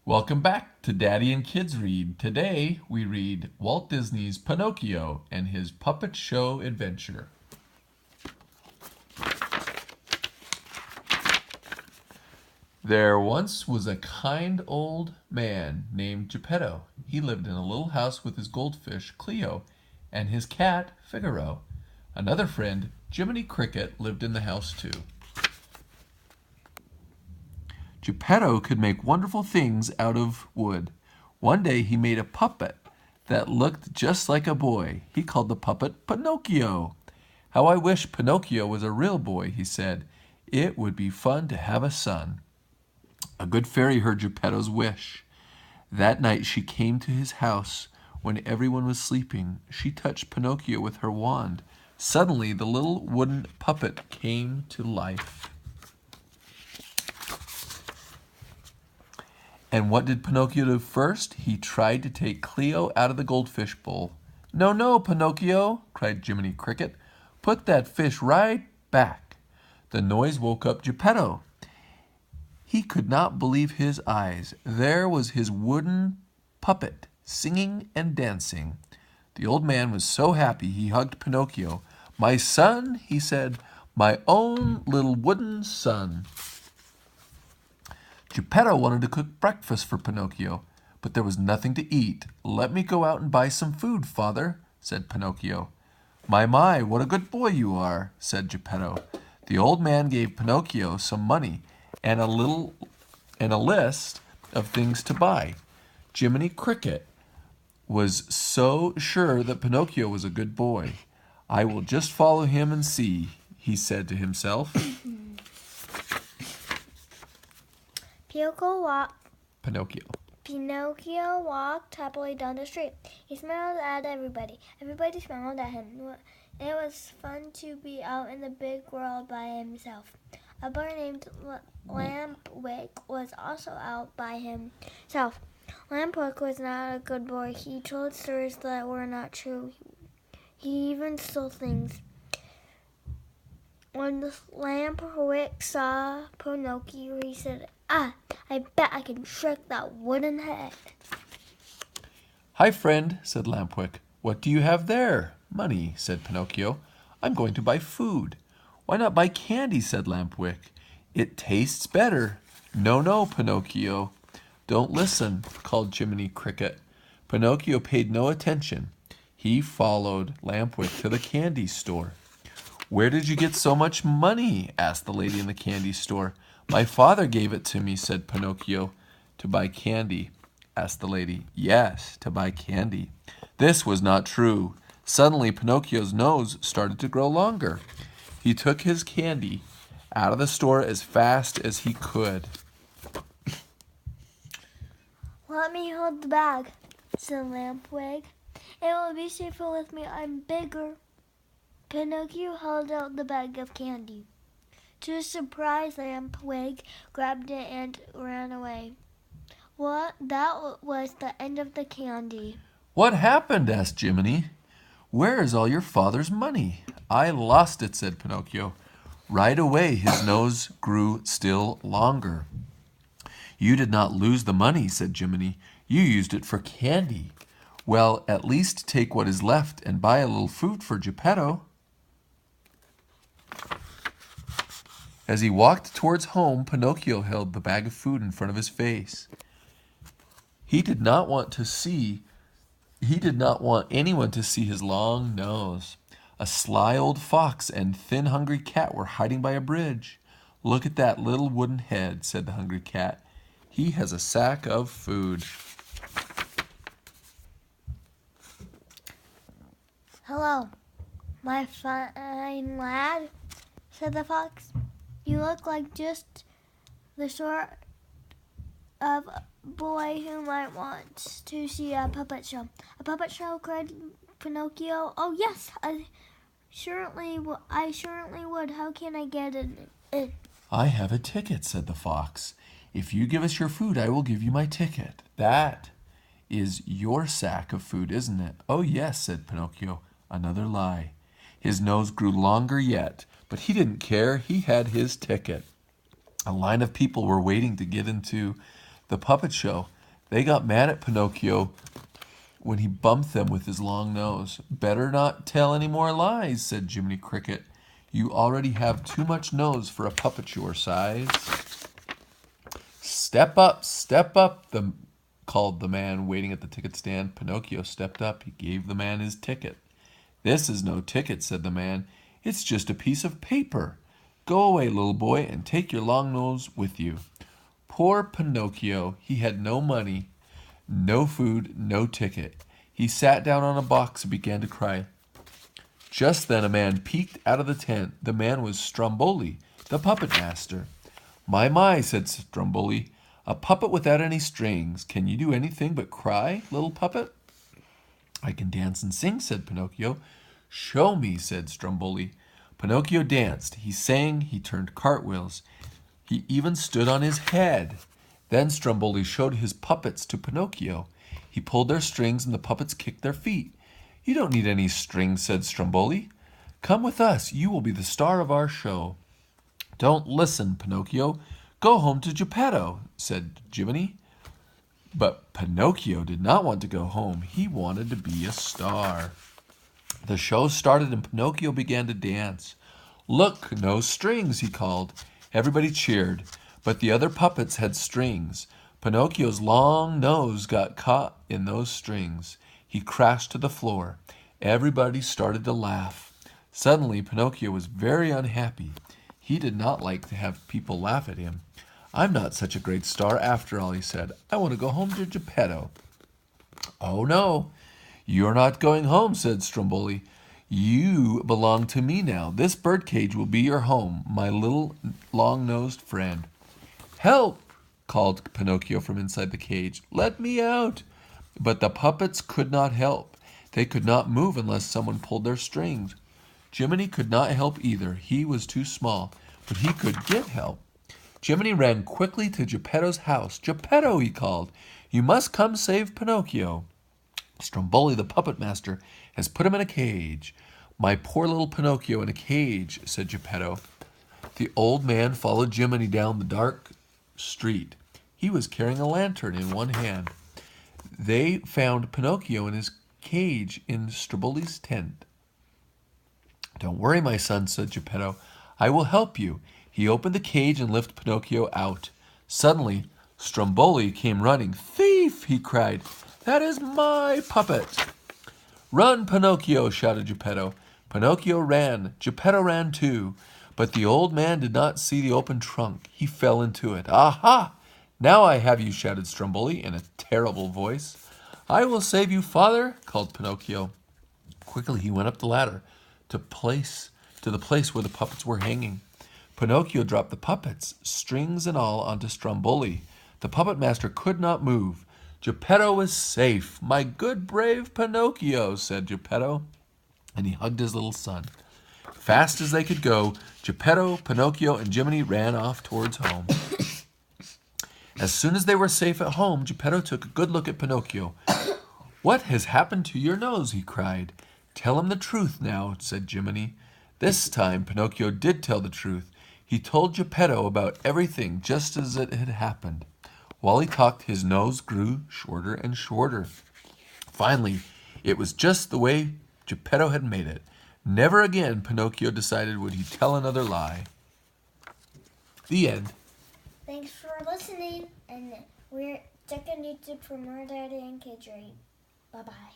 Welcome back to Daddy and Kids Read. Today we read Walt Disney's Pinocchio and his Puppet Show Adventure. There once was a kind old man named Geppetto. He lived in a little house with his goldfish, Cleo, and his cat, Figaro. Another friend, Jiminy Cricket, lived in the house too. Geppetto could make wonderful things out of wood. One day he made a puppet that looked just like a boy. He called the puppet Pinocchio. How I wish Pinocchio was a real boy, he said. It would be fun to have a son. A good fairy heard Geppetto's wish. That night she came to his house when everyone was sleeping. She touched Pinocchio with her wand. Suddenly the little wooden puppet came to life. And what did Pinocchio do first? He tried to take Cleo out of the goldfish bowl. No, no, Pinocchio, cried Jiminy Cricket. Put that fish right back. The noise woke up Geppetto. He could not believe his eyes. There was his wooden puppet, singing and dancing. The old man was so happy he hugged Pinocchio. My son, he said, my own little wooden son. Geppetto wanted to cook breakfast for Pinocchio, but there was nothing to eat. Let me go out and buy some food, father, said Pinocchio. My, what a good boy you are, said Geppetto. The old man gave Pinocchio some money and a list of things to buy. Jiminy Cricket was so sure that Pinocchio was a good boy. I will just follow him and see, he said to himself. Pinocchio walked happily down the street. He smiled at everybody. Everybody smiled at him. It was fun to be out in the big world by himself. A boy named Lampwick was also out by himself. Lampwick was not a good boy. He told stories that were not true. He even stole things. When Lampwick saw Pinocchio, he said, I bet I can trick that wooden head. Hi, friend, said Lampwick. What do you have there? Money, said Pinocchio. I'm going to buy food. Why not buy candy, said Lampwick. It tastes better. No, no, Pinocchio. Don't listen, called Jiminy Cricket. Pinocchio paid no attention. He followed Lampwick to the candy store. Where did you get so much money? Asked the lady in the candy store. My father gave it to me, said Pinocchio. To buy candy, asked the lady. Yes, to buy candy. This was not true. Suddenly, Pinocchio's nose started to grow longer. He took his candy out of the store as fast as he could. Let me hold the bag, said Lampwick. It will be safer with me. I'm bigger. Pinocchio held out the bag of candy. To his surprise, Lampwick grabbed it and ran away. That was the end of the candy. What happened? Asked Jiminy. Where is all your father's money? I lost it, said Pinocchio. Right away, his nose grew still longer. You did not lose the money, said Jiminy. You used it for candy. Well, at least take what is left and buy a little food for Geppetto. As he walked towards home, Pinocchio held the bag of food in front of his face. He did not want anyone to see his long nose. A sly old fox and thin, hungry cat were hiding by a bridge. Look at that little wooden head, said the hungry cat. He has a sack of food. Hello, my fine lad, said the fox. You look like just the sort of boy who might want to see a puppet show. A puppet show, cried Pinocchio. Oh yes, I surely would. How can I get it? I have a ticket, said the fox. If you give us your food, I will give you my ticket. That is your sack of food, isn't it? Oh yes, said Pinocchio. Another lie. His nose grew longer yet, but he didn't care. He had his ticket. A line of people were waiting to get into the puppet show. They got mad at Pinocchio when he bumped them with his long nose. "Better not tell any more lies," said Jiminy Cricket. "You already have too much nose for a puppet your size." Step up," called the man waiting at the ticket stand. Pinocchio stepped up. He gave the man his ticket. "This is no ticket," said the man. "It's just a piece of paper. Go away, little boy, and take your long nose with you." Poor Pinocchio, he had no money, no food, no ticket. He sat down on a box and began to cry. Just then a man peeked out of the tent. The man was Stromboli, the puppet master. My," said Stromboli, "a puppet without any strings. Can you do anything but cry, little puppet?" "I can dance and sing," said Pinocchio. "Show me," said Stromboli. Pinocchio danced. He sang. He turned cartwheels. He even stood on his head. Then Stromboli showed his puppets to Pinocchio. He pulled their strings and the puppets kicked their feet. "You don't need any strings," said Stromboli. "Come with us. You will be the star of our show." "Don't listen, Pinocchio. Go home to Geppetto," said Jiminy. But Pinocchio did not want to go home. He wanted to be a star. The show started and Pinocchio began to dance. "Look, no strings," he called. Everybody cheered, but the other puppets had strings. Pinocchio's long nose got caught in those strings. He crashed to the floor. Everybody started to laugh. Suddenly, Pinocchio was very unhappy. He did not like to have people laugh at him. "I'm not such a great star after all," he said. "I want to go home to Geppetto." "Oh, no, you're not going home," said Stromboli. "You belong to me now. This birdcage will be your home, my little long-nosed friend." "Help!" called Pinocchio from inside the cage. "Let me out!" But the puppets could not help. They could not move unless someone pulled their strings. Jiminy could not help either. He was too small, but he could get help. Jiminy ran quickly to Geppetto's house. "Geppetto," he called, "you must come save Pinocchio. Stromboli, the puppet master, has put him in a cage." "My poor little Pinocchio in a cage," said Geppetto. The old man followed Jiminy down the dark street. He was carrying a lantern in one hand. They found Pinocchio in his cage in Stromboli's tent. "Don't worry, my son," said Geppetto. "I will help you." He opened the cage and lifted Pinocchio out. Suddenly, Stromboli came running. "Thief!" he cried. "That is my puppet." "Run, Pinocchio!" shouted Geppetto. Pinocchio ran. Geppetto ran too. But the old man did not see the open trunk. He fell into it. "Aha! Now I have you!" shouted Stromboli in a terrible voice. "I will save you, father!" called Pinocchio. Quickly he went up the ladder to the place where the puppets were hanging. Pinocchio dropped the puppets, strings and all, onto Stromboli. The puppet master could not move. "Geppetto is safe. My good, brave Pinocchio," said Geppetto, and he hugged his little son. Fast as they could go, Geppetto, Pinocchio, and Jiminy ran off towards home. As soon as they were safe at home, Geppetto took a good look at Pinocchio. "What has happened to your nose?" he cried. "Tell him the truth now," said Jiminy. This time Pinocchio did tell the truth. He told Geppetto about everything just as it had happened. While he talked, his nose grew shorter and shorter. Finally, it was just the way Geppetto had made it. Never again, Pinocchio decided, would he tell another lie. The end. Thanks for listening, and we're checking YouTube for more Daddy and Kids Right. Bye-bye.